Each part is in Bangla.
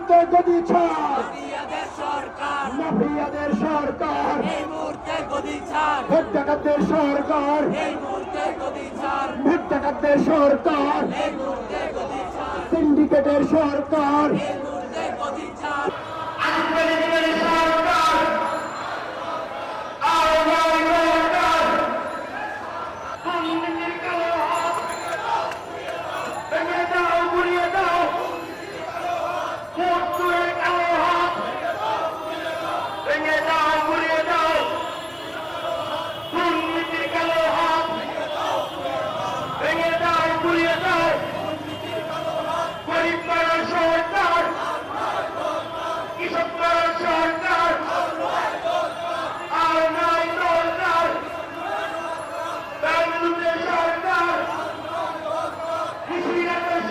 মুহূর্তে গদি ছাড়, মাফিয়াদের সরকার, মাফিয়াদের সরকার, এই মুহূর্তে গদি ছাড়, ভোট ডাকাতদের সরকার, এই মুহূর্তে গদি ছাড়, ভোট ডাকাতদের সরকার, এই মুহূর্তে গদি ছাড়, সিন্ডিকেটের সরকার, এই মুহূর্তে গদি ছাড়।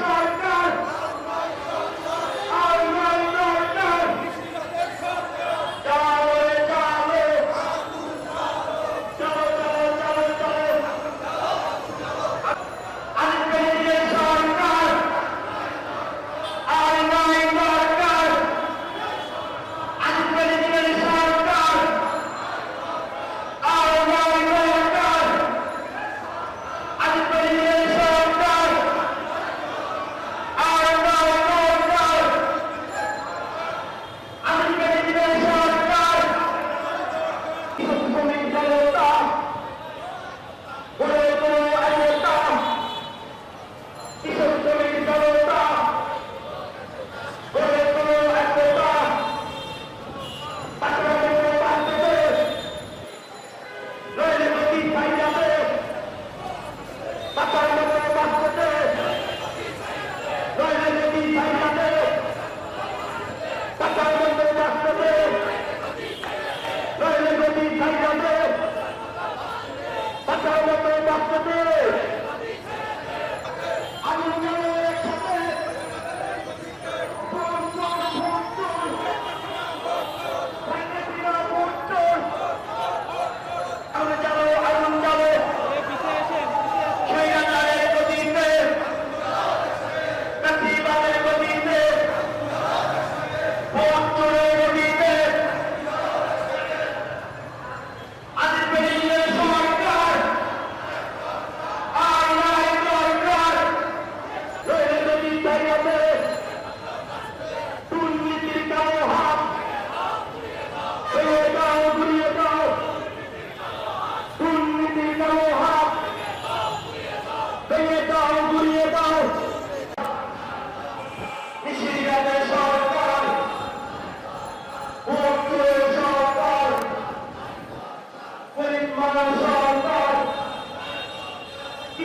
সরকার